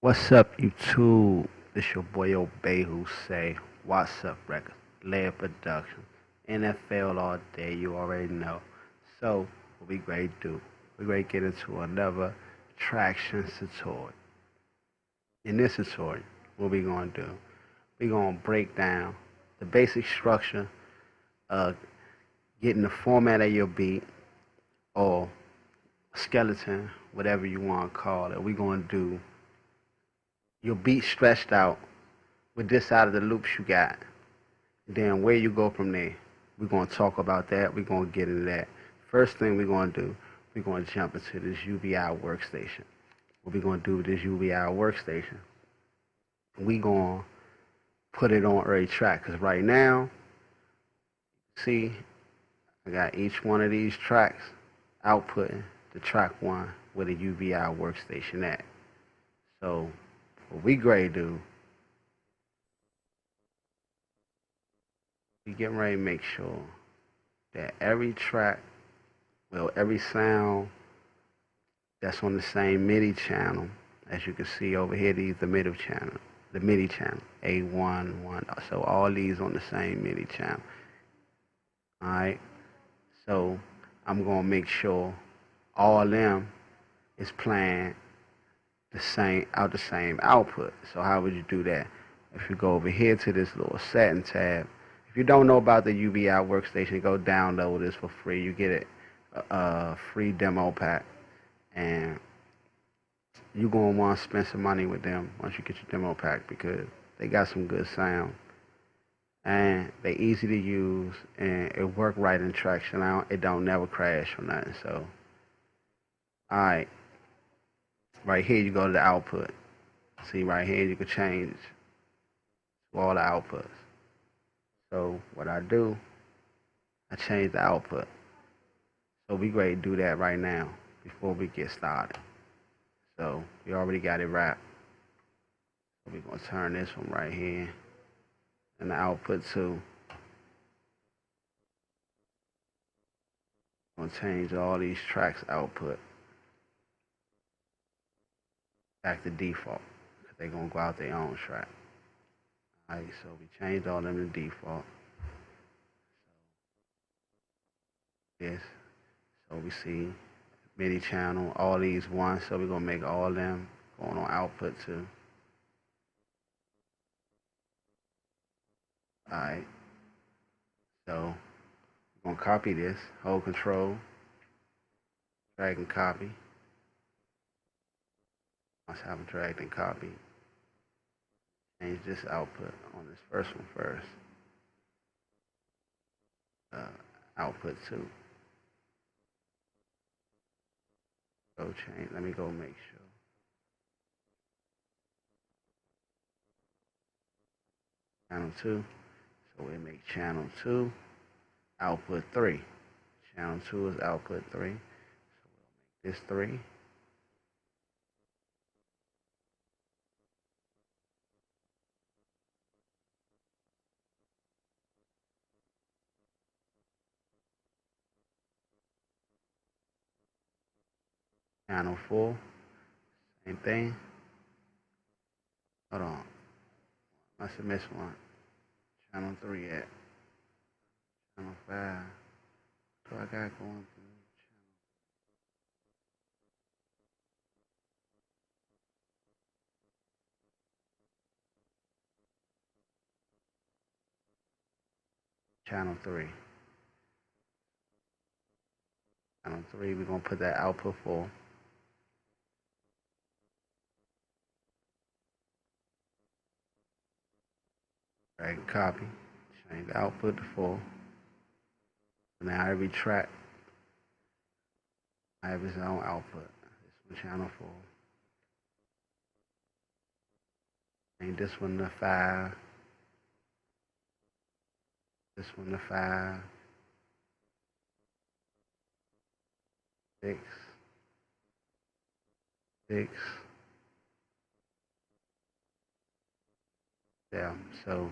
What's up, YouTube? This your boy Obey who say, "What's up, record? Layer production. NFL all day, you already know." So, what we going to do? We going to get into another Tracktions tutorial. In this tutorial, what we going to do? We going to break down the basic structure of getting the format of your beat or skeleton, whatever you want to call it. We going to do your beat stretched out with this out of the loops you got. Then where you go from there. We're going to talk about that. We're going to get into that. First thing we're going to do, we're going to jump into this UVI workstation. What we're going to do with this UVI workstation, we're going to put it on every track. Because right now, see, I got each one of these tracks outputting the track one with a UVI workstation at. So what we gonna do, we getting ready to make sure that every track, well, every sound that's on the same MIDI channel, as you can see over here, these the MIDI channel, A1, 1, so all these on the same MIDI channel. Alright, so I'm gonna make sure all of them is playing the same output. So how would you do that? If you go over here to this little setting tab, if you don't know about the UVI workstation, go download this for free. You get it a free demo pack, and you're gonna want to spend some money with them once you get your demo pack, because they got some good sound and they easy to use and it work right in Traction. It don't never crash or nothing. So alright, right here you go to the output. See right here you can change all the outputs. So what I do, I change the output. So we ready to do that right now before we get started. So we already got it wrapped. So we're gonna turn this one right here and the output too. I'm gonna change all these tracks output back to default, because they're gonna go out their own track. Alright, so we changed all them to default. This, so we see MIDI channel, all these ones, so we're gonna make all them going on output too. Alright, so we're gonna copy this, hold control, drag and copy. Once I have it dragged and copied, change this output on this first one first. Output 2. Go change. Let me go make sure. Channel 2. So we make channel 2 output 3. Channel 2 is output 3. So we'll make this 3. Channel 4. Same thing. Hold on. Must have missed one. Channel 3 at. Channel 5. So I got going through. Channel 3. Channel 3, we're going to put that output 4. Drag and copy. Change the output to 4. So now every track I have its own output. This one channel 4. Change this one to 5. This one to 5. 6. 6. Yeah, so,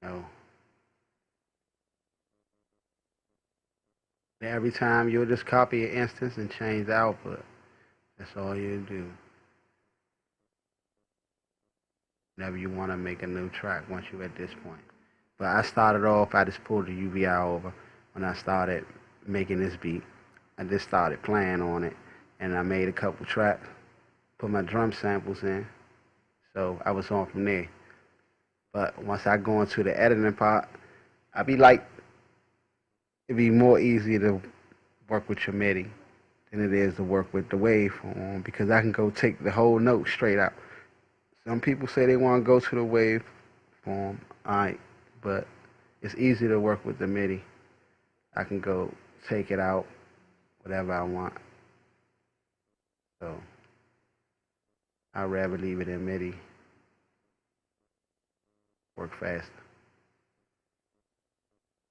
you know, every time you'll just copy an instance and change the output. That's all you do. whenever you want to make a new track once you're at this point. But I started off, I just pulled the UVI over when I started making this beat. I just started playing on it, and I made a couple tracks, put my drum samples in, so I was on from there. But once I go into the editing part, I be like, it'd be more easy to work with your MIDI than it is to work with the waveform because I can go take the whole note straight out. Some people say they want to go to the waveform, alright, but it's easy to work with the MIDI. I can go take it out, whatever I want. So I'd rather leave it in MIDI, work faster.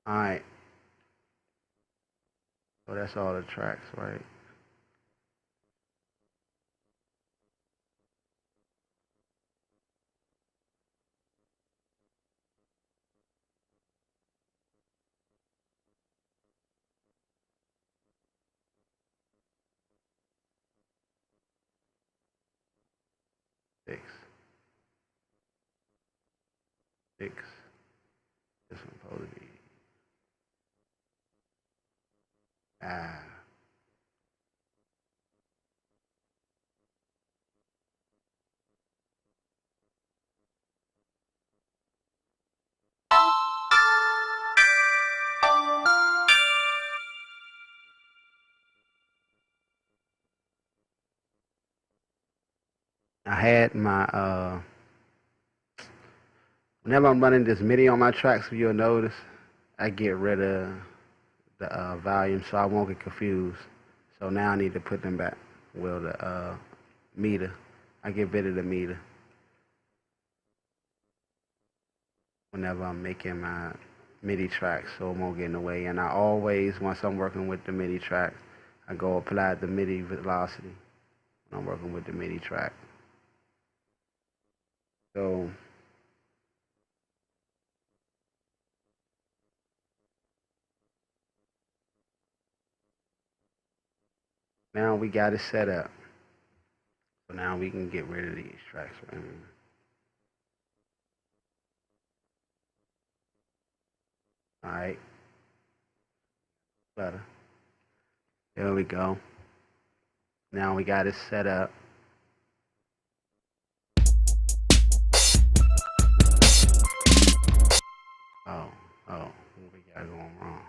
Alright, so that's all the tracks, right? Six. Six. This one's supposed to be. Ah. I had my whenever I'm running this MIDI on my tracks, you'll notice I get rid of the volume so I won't get confused. So now I need to put them back. Well, the meter, I get rid of the meter whenever I'm making my MIDI tracks so it won't get in the way. And I always, once I'm working with the MIDI track, I go apply the MIDI velocity when I'm working with the MIDI track. So now we got it set up. So now we can get rid of these tracks right here. Alright. Better. There we go. Now we got it set up. Oh, what we got going wrong?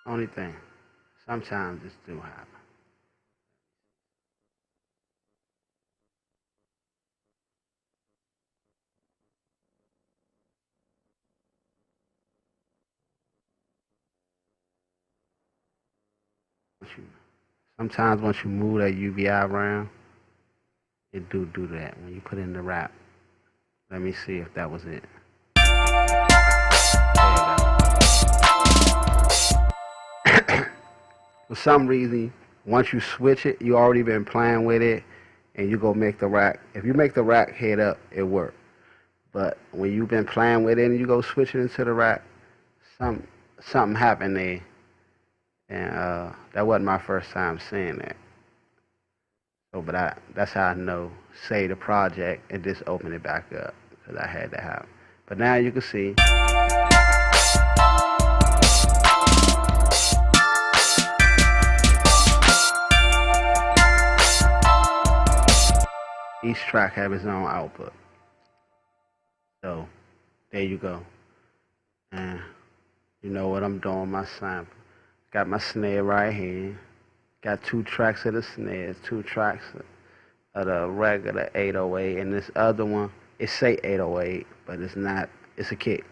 Only thing, sometimes this do happen. Sometimes once you move that UVI around, it do that when you put in the rap. Let me see if that was it. For some reason, once you switch it, you already been playing with it, and you go make the rack. If you make the rack head up, it work. But when you've been playing with it and you go switch it into the rack, something happened there, and that wasn't my first time seeing that. So, but that's how I know. Save the project and just open it back up because I had to have. But now you can see. Each track have its own output. So there you go. And you know what I'm doing, my sample. Got my snare right here. Got 2 tracks of the snares, 2 tracks of the regular 808, and this other one, it say 808, but it's not, it's a kick.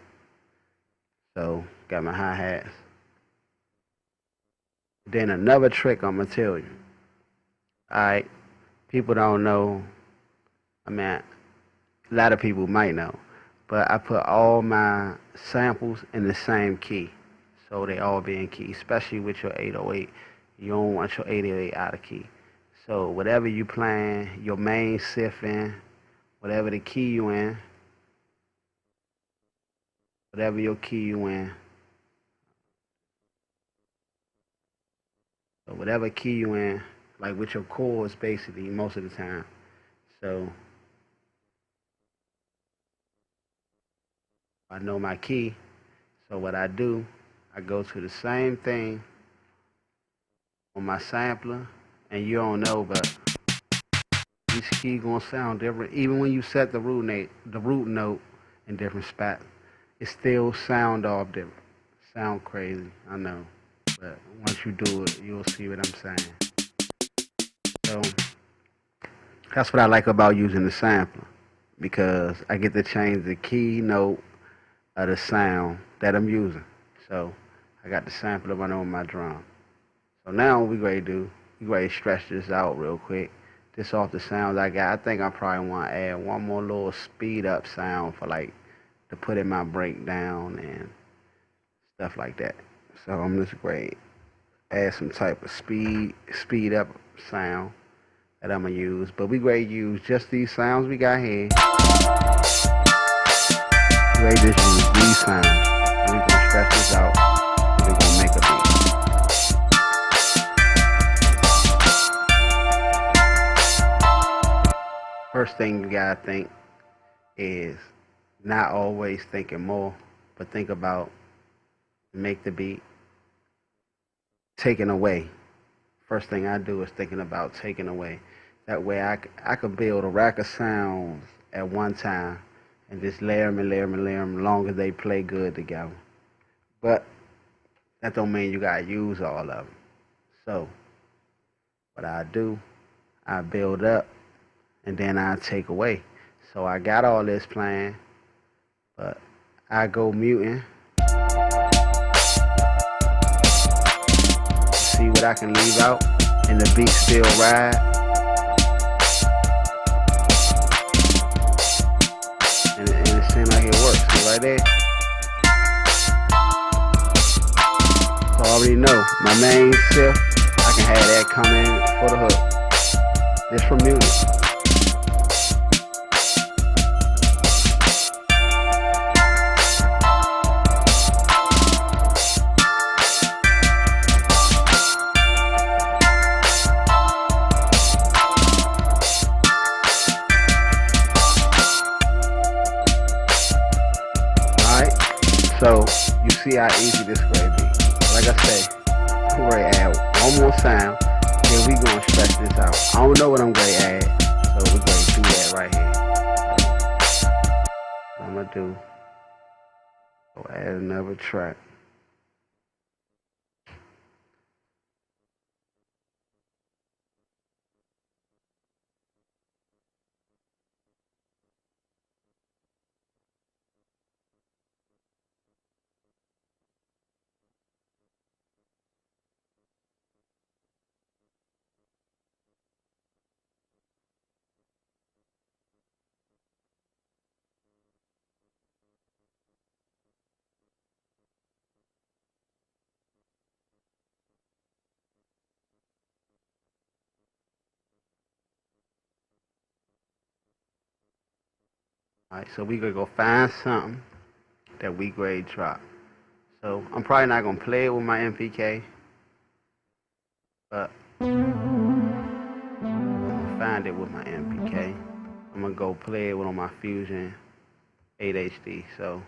So got my hi-hats. Then another trick I'm gonna tell you. Alright, people don't know, I mean, a lot of people might know, but I put all my samples in the same key. So they all be in key, especially with your 808. You don't want your 808 out of key. So whatever you playing, your main sif in, whatever the key you in, whatever your key you in, so whatever key you in, like with your chords basically most of the time. So I know my key. So what I do, I go to the same thing on my sampler, and you don't know, but each key gonna sound different. Even when you set the root note in different spots, it still sound all different. Sound crazy, I know, but once you do it, you'll see what I'm saying. So that's what I like about using the sampler, because I get to change the key note of the sound that I'm using. So I got the sampler running on my drum. So now what we ready to do, we ready to stretch this out real quick. This off the sounds I got. I think I probably want to add one more little speed up sound for like to put in my breakdown and stuff like that. So I'm just going to add some type of speed up sound that I'm gonna use. But we ready to use just these sounds we got here. We ready to just use these sounds. And we're gonna stretch this out. And we're gonna make a beat. First thing you gotta think is not always thinking more, but think about make the beat, taking away. First thing I do is thinking about taking away. That way I could build a rack of sounds at one time and just layer them and layer them and layer them as long as they play good together. But that don't mean you gotta use all of them. So what I do, I build up and then I take away. So I got all this playing, but I go muting. See what I can leave out, and the beat still ride. And it seems like it works. See right there? So I already know my main sif, I can have that come in for the hook. This from muting. So you see how easy this way be. Like I say, we're going to add one more sound, then we going to stretch this out. I don't know what I'm going to add, so we're going to do that right here. So what I'm going to do, go add another track. Alright, so we gonna go find something that we grade drop. So I'm probably not gonna play it with my MPK, but I'm gonna find it with my MPK. I'm gonna go play it with on my Fusion 8 HD. So,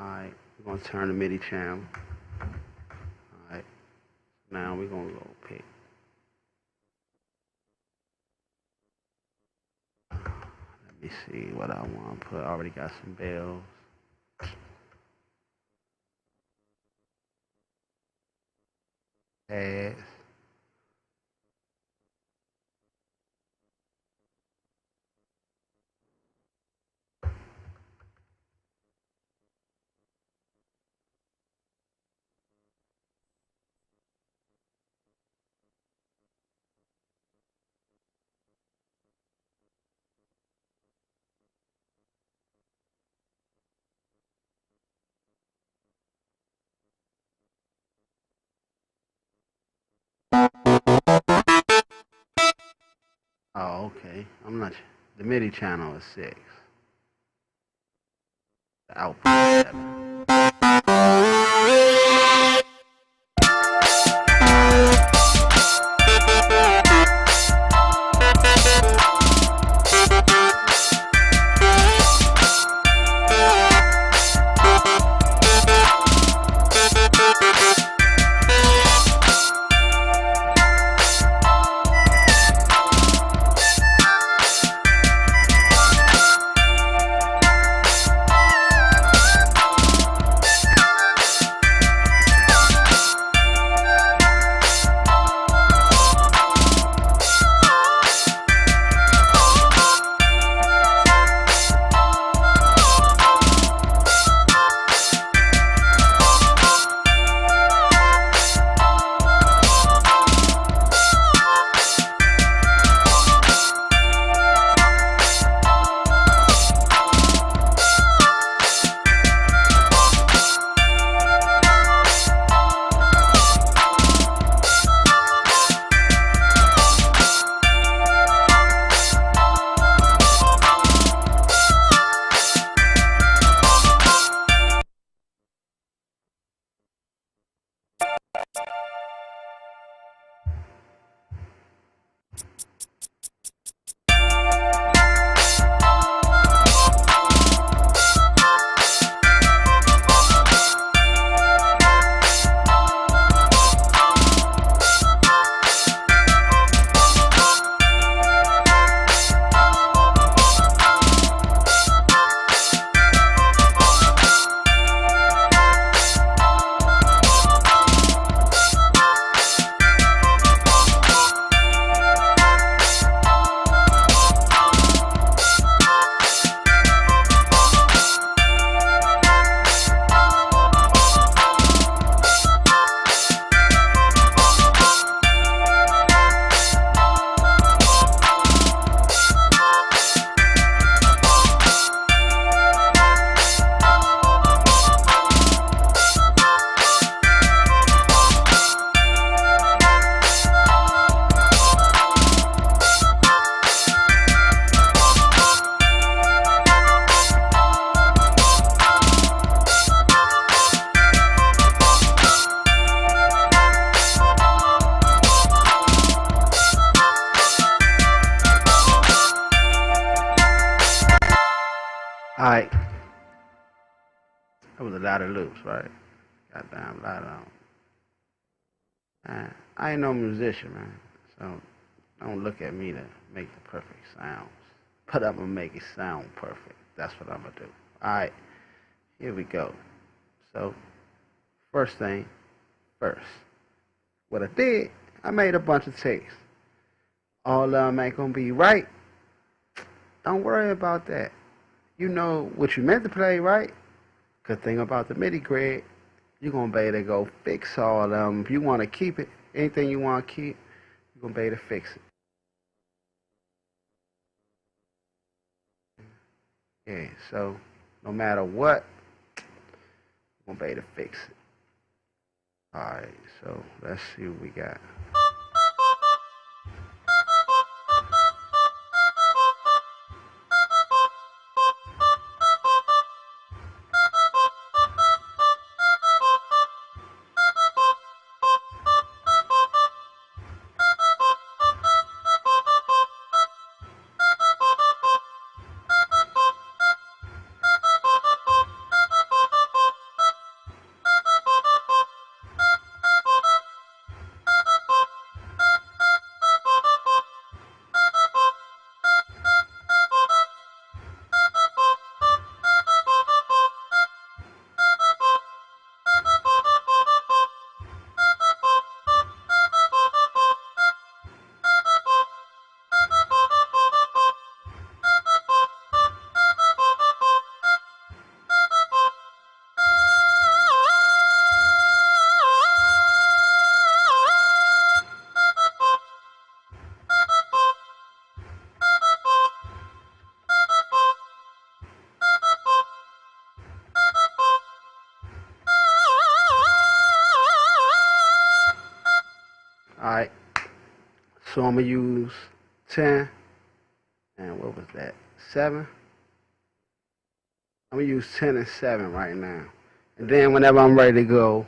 alright, we're gonna turn the MIDI channel. Alright, now we're gonna go pick. Let me see what I want to put. I already got some bells. Pads. Oh, okay. I'm not. The MIDI channel is 6. The output is 7. Alright. That was a lot of loops, right? Goddamn lot of them. Man, I ain't no musician, man. So don't look at me to make the perfect sounds. But I'm gonna make it sound perfect. That's what I'm gonna do. Alright, here we go. So, first thing first. What I did, I made a bunch of takes. All of them ain't gonna be right. Don't worry about that. You know what you meant to play, right? Good thing about the MIDI grid, you're gonna be able to go fix all of them. If you wanna keep it, anything you wanna keep, you're gonna be able to fix it. Yeah, so no matter what, you're gonna be able to fix it. Alright, so let's see what we got. Alright, so I'm gonna use 10 what's that, 7? I'm going to use 10 and 7 right now. And then whenever I'm ready to go,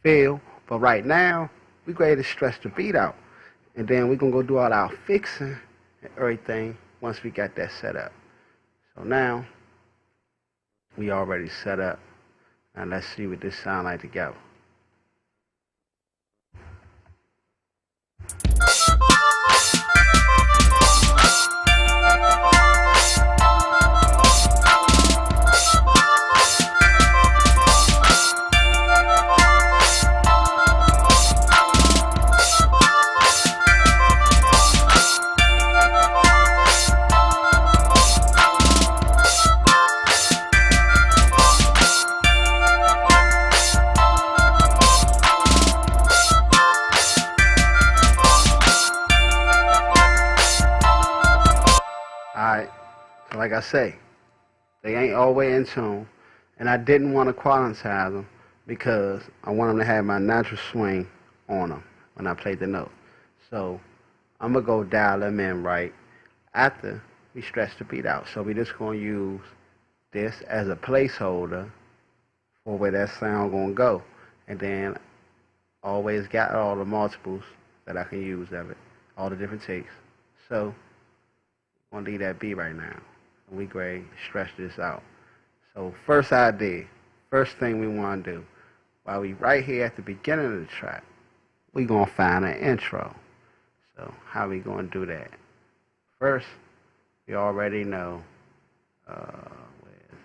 feel. But right now, we're ready to stretch the beat out. And then we're going to go do all our fixing and everything once we got that set up. So now, we already set up. Now let's see what this sound like together. Alright, so like I say, they ain't always in tune, and I didn't want to quantize them because I want them to have my natural swing on them when I play the note. So I'm going to go dial them in right after we stretch the beat out. So we just going to use this as a placeholder for where that sound going to go. And then always got all the multiples that I can use of it, all the different takes. So I'm going to leave that be right now. And we going to stretch this out. So first idea, first thing we want to do, while we right here at the beginning of the track, we going to find an intro. So how we going to do that? First, we already know, where is it?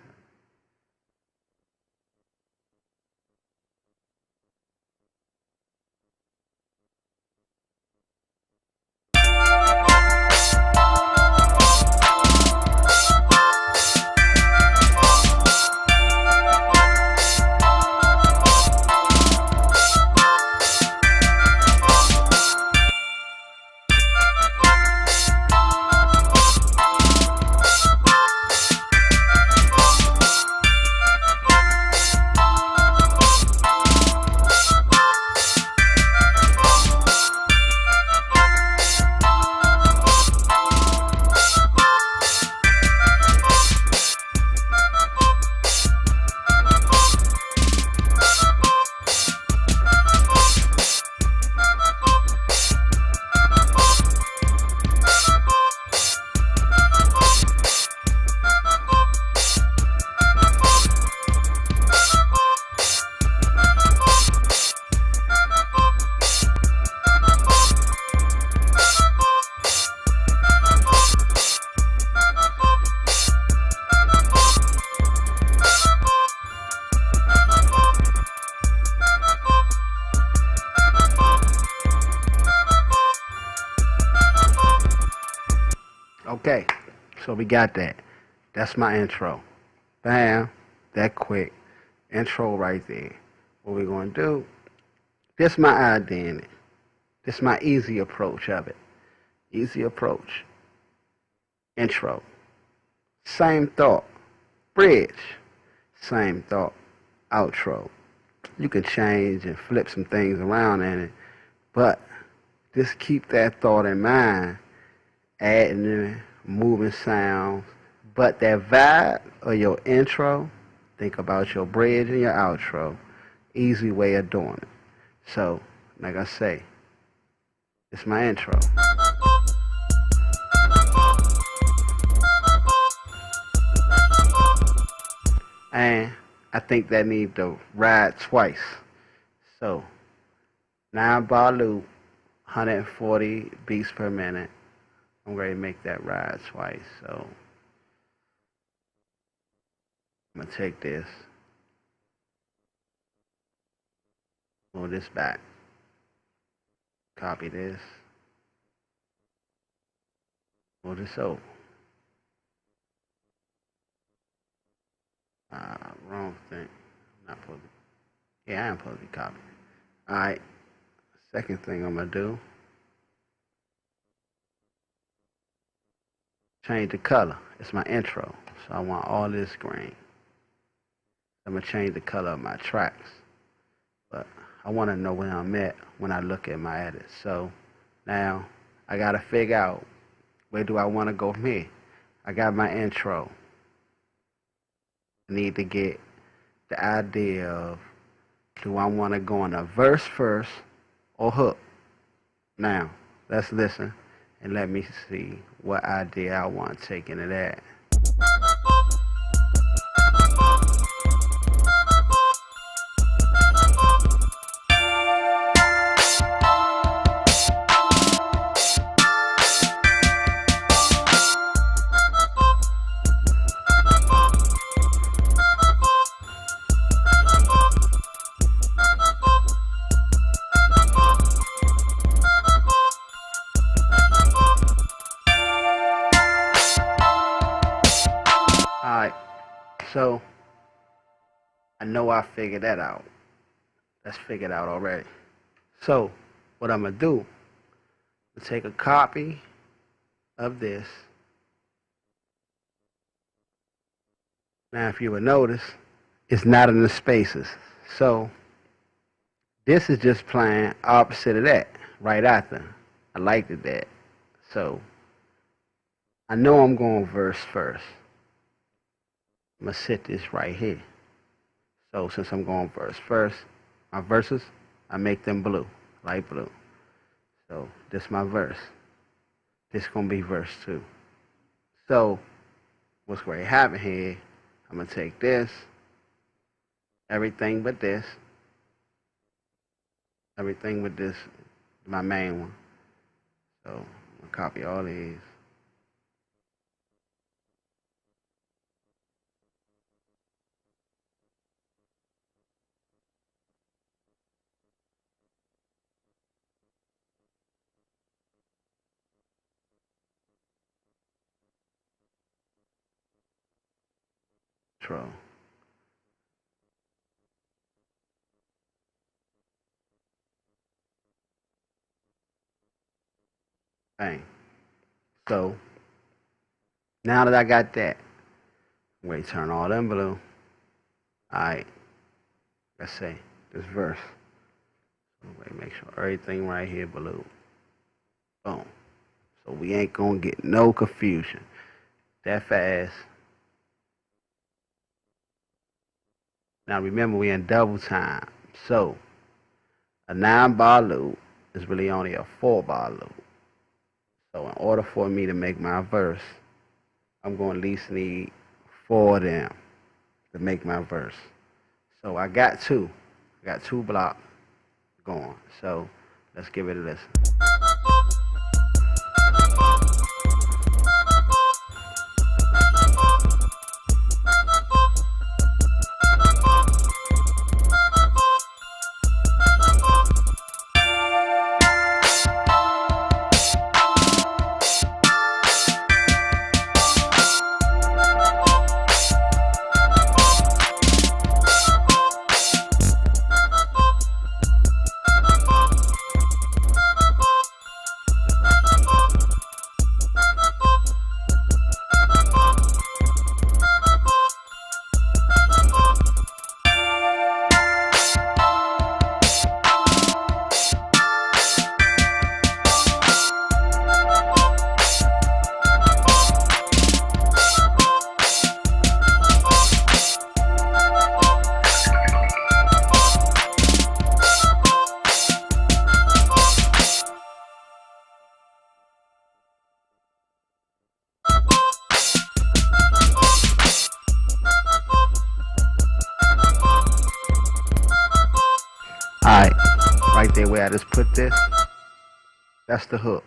Okay, so we got that. That's my intro. Bam, that quick. Intro right there. What we're going to do, this my idea in it. This my easy approach of it. Easy approach. Intro. Same thought. Bridge. Same thought. Outro. You can change and flip some things around in it, but just keep that thought in mind, adding in moving sounds. But that vibe of your intro, think about your bridge and your outro. Easy way of doing it. So, like I say, it's my intro. And I think that need to ride twice. So, 9-bar loop, 140 beats per minute. I'm ready to make that ride twice. So, I'm going to take this, move this back, copy this, move this over. Wrong thing. I'm not supposed to. Yeah, I am supposed to be copying. Alright. Second thing I'm going to do, change the color. It's my intro. So I want all this green. I'm going to change the color of my tracks. But I want to know where I'm at when I look at my edits. So now I got to figure out, where do I want to go from here? I got my intro. I need to get the idea of, do I want to go on a verse first or hook? Now, let's listen and let me see what idea I want to take into that. Alright, so I know I figured that out. That's figured out already. So what I'm going to do is take a copy of this. Now if you would notice, it's not in the spaces. So this is just playing opposite of that, right after. I liked it that. So I know I'm going verse first. I'm going to set this right here. So since I'm going verse first, my verses, I make them blue, light blue. So this is my verse. This going to be verse 2. So what's going to happen here, I'm going to take this, everything but this, everything with this, my main one. So I'm going to copy all these. Control. Bang. So now that I got that, I'm going to turn all them blue. Alright, let's say this verse. Wait, make sure everything right here blue. Boom. So we ain't going to get no confusion. That fast. Now remember, we in double time. So a 9-bar loop is really only a 4-bar loop. So in order for me to make my verse, I'm going to at least need 4 of them to make my verse. So I got 2. I got 2 blocks going. So let's give it a listen. Alright, right there where I just put this, that's the hook.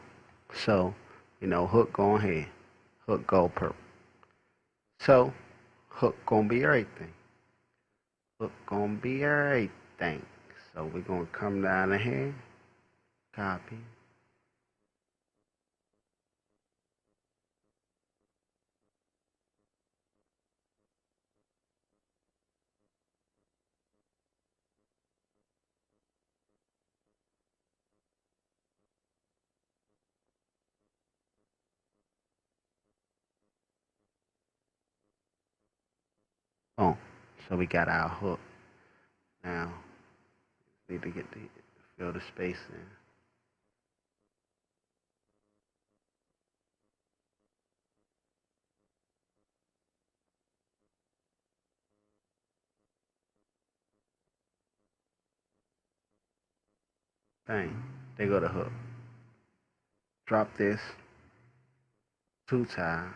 So, hook going here, hook go purple. So, hook gonna be everything. Hook gonna be everything. So we're gonna come down here, copy. Boom. So we got our hook. Now, need to fill the space in. Bang. There go the hook. Drop this 2 times.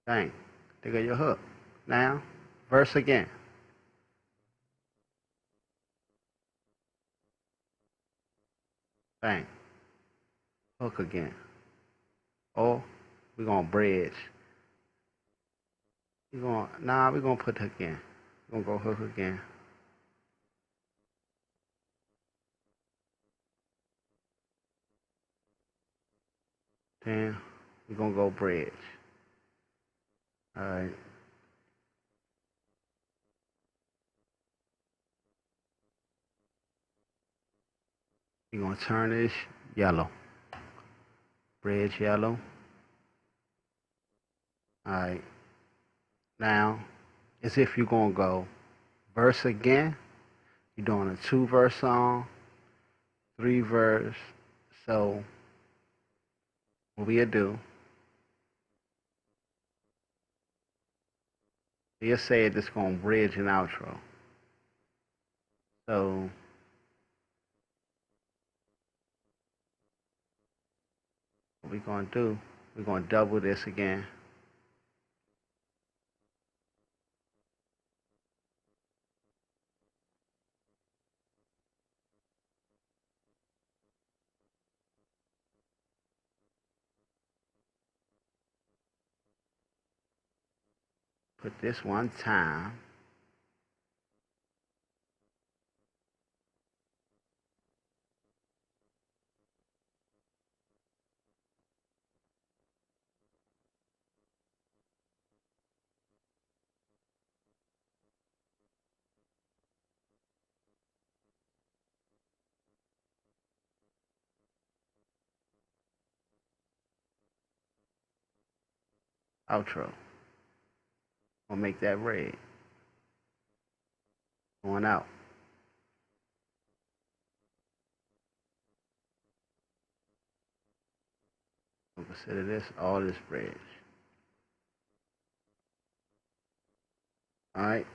Bang. There go your hook. Now, verse again. Bang. Hook again. Or we're gonna bridge. We're gonna put hook in. We're gonna go hook again. Then we're gonna go bridge. Alright. We're gonna turn this yellow. Bridge yellow. Alright. Now, as if you're gonna go verse again. You're doing a 2-verse song, 3-verse. So what we'll do, we'll say it's gonna bridge an outro. So what we're gonna do, we're gonna double this again. Put this 1 time. Outro. We'll make that red. Going out. We'll consider this all this bridge. Alright.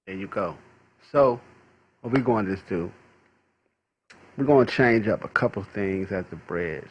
There you go. So what we're going to do, we're going to change up a couple things at the bridge.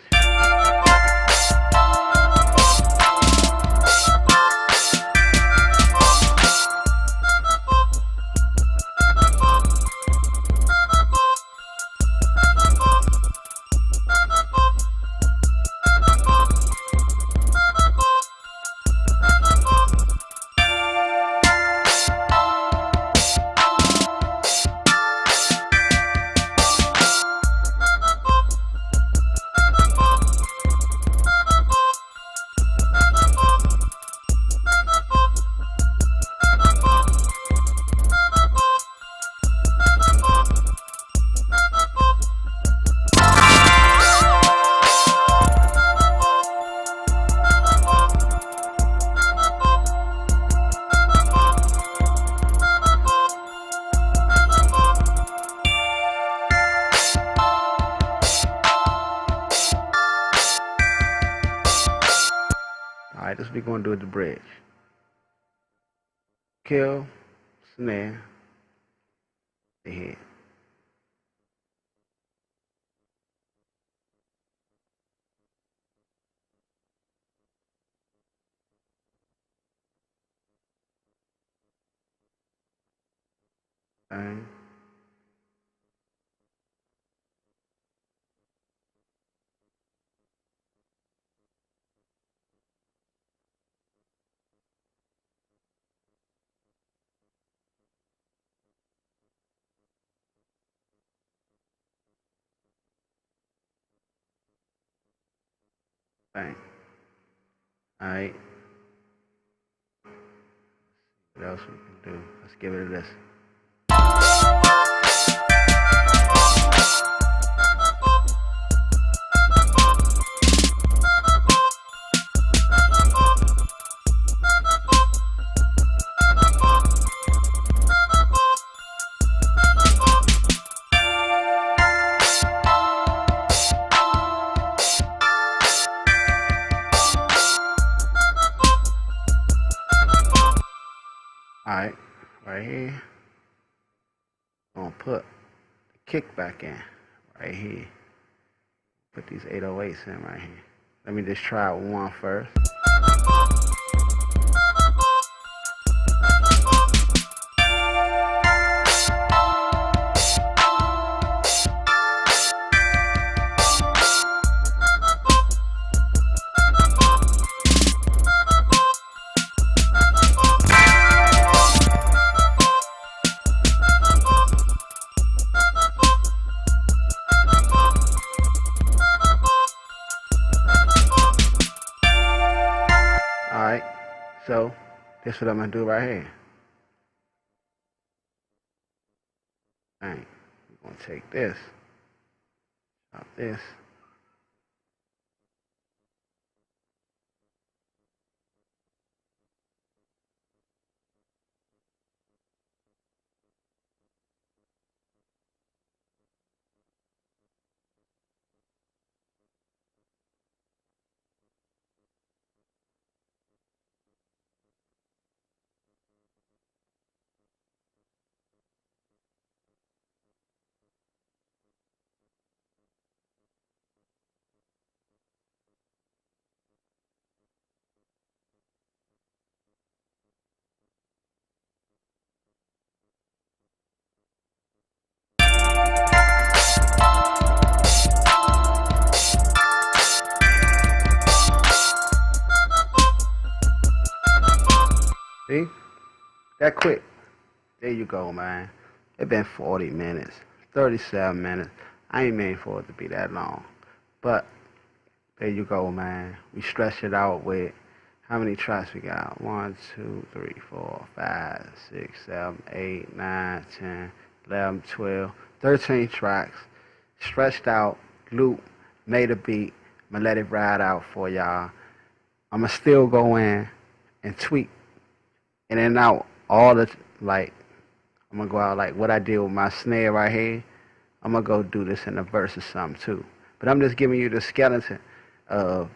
Alright, this is what we're going to do at the bridge. Kill, snare, the head. Bang. Bang. Alright. What else we can do? Let's give it a listen. Alright, right here. Gonna put the kick back in right here. Put these 808s in right here. Let me just try one first. Alright, so this is what I'm gonna do right here. Alright, I'm gonna take this, chop this. See? That quick. There you go, man. It been 40 minutes, 37 minutes. I ain't mean for it to be that long. But there you go, man. We stretched it out with how many tracks we got? 1, 2, 3, 4, 5, 6, 7, 8, 9, 10, 11, 12, 13 tracks. Stretched out, loop, made a beat. I'm gonna let it ride out for y'all. I'm gonna still go in and tweak in and out all the, like, I'm gonna go out like what I did with my snare right here. I'm gonna go do this in the verse or something too. But I'm just giving you the skeleton of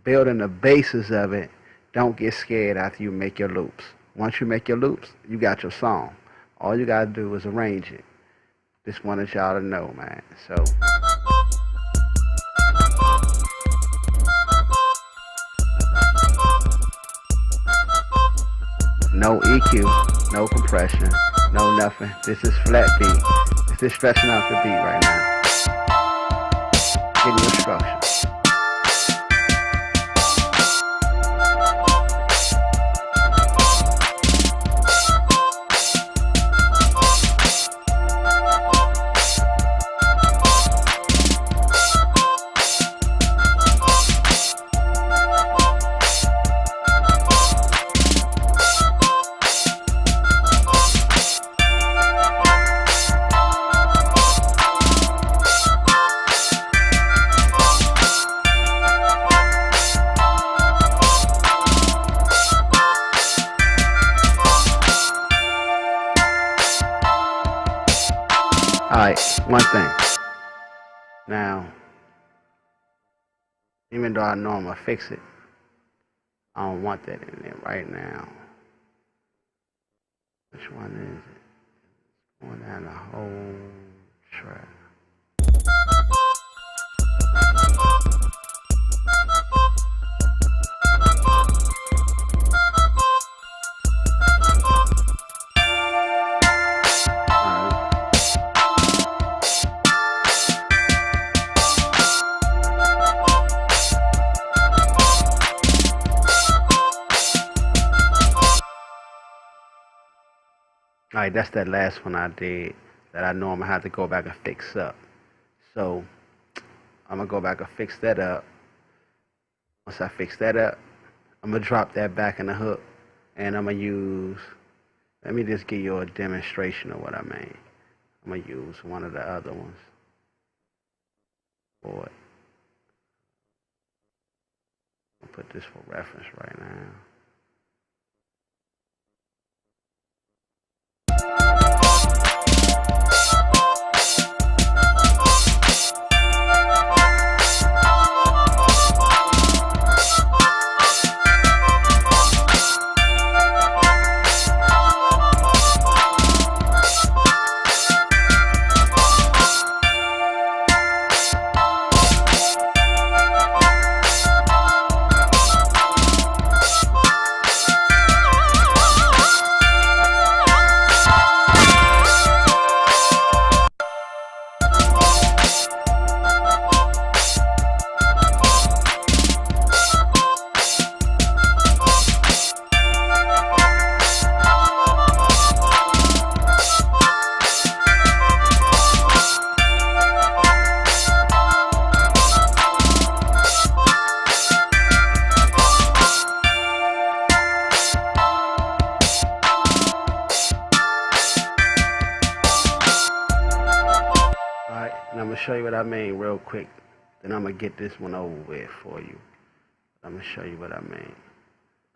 building the basis of it. Don't get scared after you make your loops. Once you make your loops, you got your song. All you gotta do is arrange it. Just wanted y'all to know, man. So. No EQ, no compression, no nothing. This is flat beat. This is stretching out the beat right now. Getting your structure. Alright, one thing. Now, even though I know I'm gonna fix it, I don't want that in there right now. Which one is it? Going down the whole track. Alright, that's that last one I did that I know I'm going to have to go back and fix up. So, I'm going to go back and fix that up. Once I fix that up, I'm going to drop that back in the hook. And I'm going to use, let me just give you a demonstration of what I mean. I'm going to use one of the other ones for it. I'll put this for reference right now. show you what I mean real quick. Then I'm going to get this one over with for you. I'm going to show you what I mean.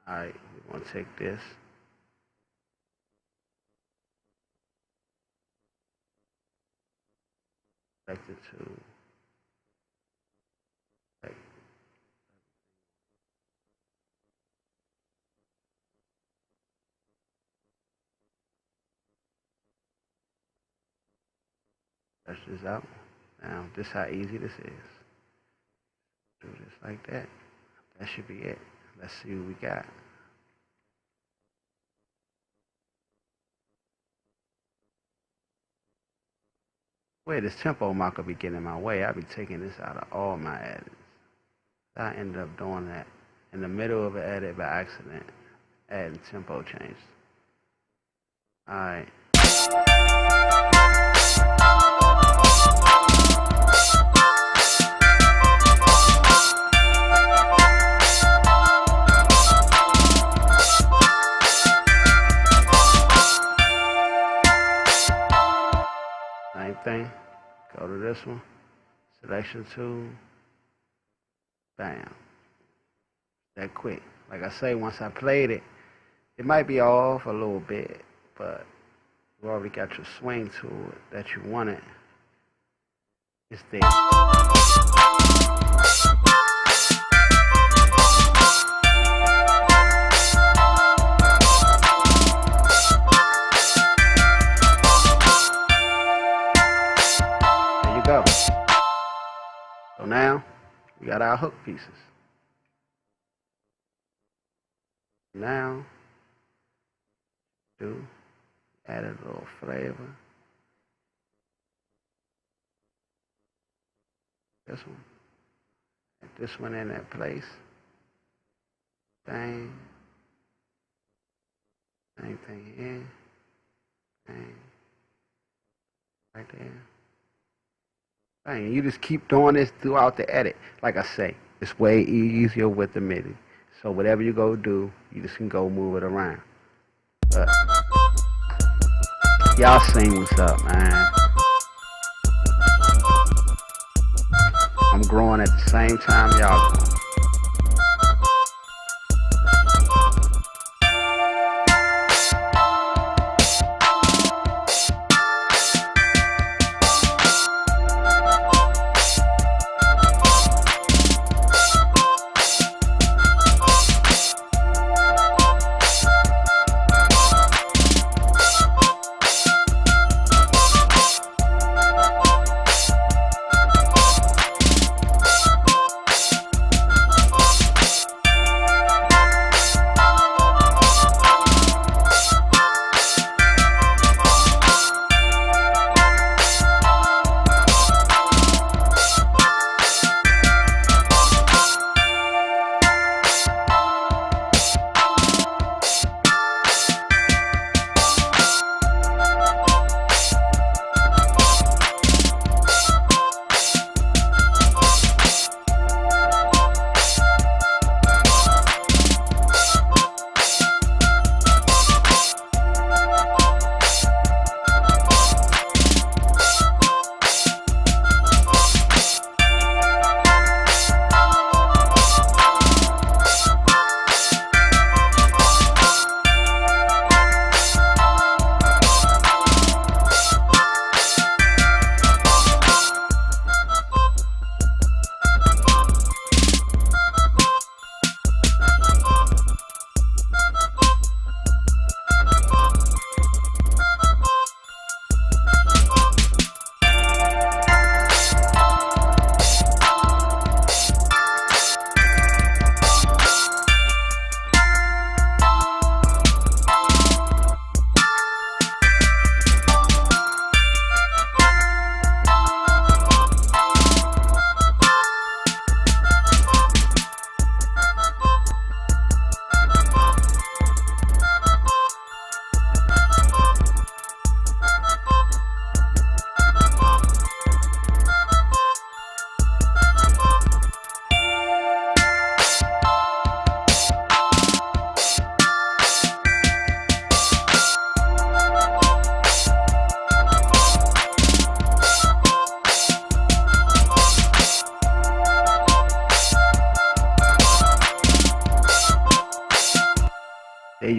Alright, we're going to take this. Select it to. Stretch this out. Now, this is how easy this is. Do this like that. That should be it. Let's see what we got. Wait, this tempo marker be getting in my way. I be taking this out of all my edits. I ended up doing that in the middle of an edit by accident, adding tempo changes. Alright. Same thing. Go to this one. Selection tool. Bam. That quick. Like I say, once I played it, it might be off a little bit, but you already got your swing to it that you wanted. It's there. There you go. So now we got our hook pieces. Now, add a little flavor. This one. Add this one in that place. Bang. Same thing here. Bang. Right there. Bang. You just keep doing this throughout the edit. Like I say, it's way easier with the MIDI. So whatever you go do, you just can go move it around. But y'all sing what's up, man. I'm growing at the same time y'all growing.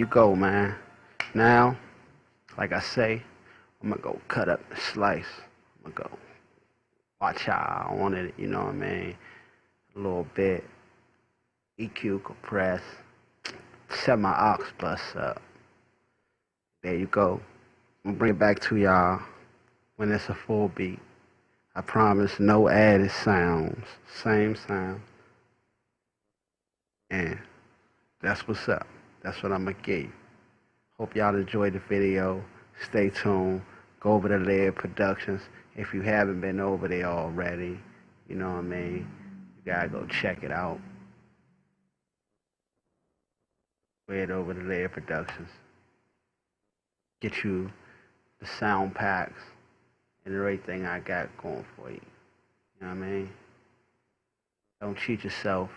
go, man. Now, like I say, I'm gonna go cut up the slice. I'm gonna go watch how I want it, you know what I mean? A little bit. EQ, compress. Set my aux bus up. There you go. I'm gonna bring it back to y'all when it's a full beat. I promise no added sounds. Same sound. And that's what's up. That's what I'm gonna give you. Hope y'all enjoyed the video. Stay tuned. Go over to Laird Productions. If you haven't been over there already, you know what I mean? You gotta go check it out. Head over to Laird Productions. Get you the sound packs and everything I got going for you. You know what I mean? Don't cheat yourself.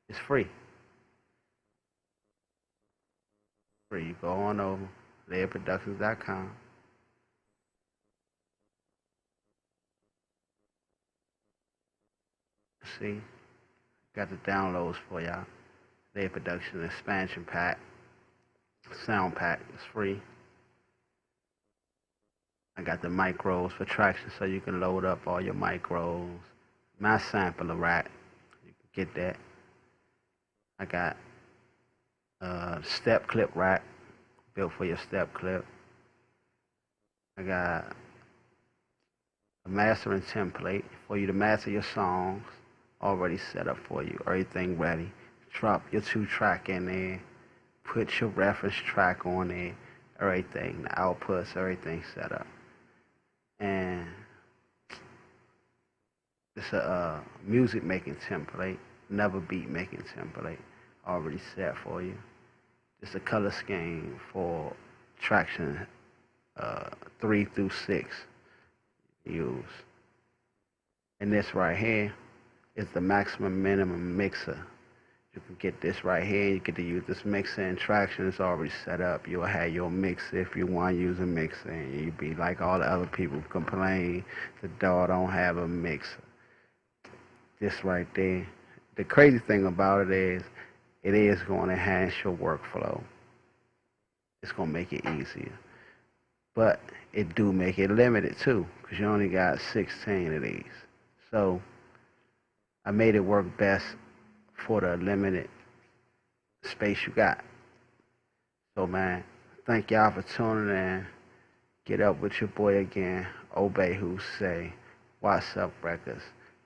It's free. Free. You go on over, lairdproductions.com. See? Got the downloads for y'all. Laird Production expansion pack. Sound pack is free. I got the micros for Tracktions so you can load up all your micros. My sampler rack. You can get that. I got a step clip rack built for your step clip. I got a mastering template for you to master your songs already set up for you. Everything ready. Drop your 2-track in there. Put your reference track on there. Everything. The outputs, everything set up. And it's a music making template. Never beat making template. Already set for you. It's a color scheme for Traction 3 through 6 use. And this right here is the maximum minimum mixer. You can get this right here. You get to use this mixer in Traction. It's already set up. You'll have your mixer if you want to use a mixer. And you'll be like all the other people complain the DAW don't have a mixer. This right there. The crazy thing about it is going to enhance your workflow. It's going to make it easier. But it do make it limited too, because you only got 16 of these. So I made it work best for the limited space you got. So man, thank y'all for tuning in. Get up with your boy again, Obey Who Say, What's Up Records.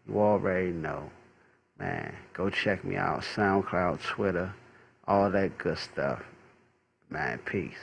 You already know. Man, go check me out, SoundCloud, Twitter, all that good stuff. Man, peace.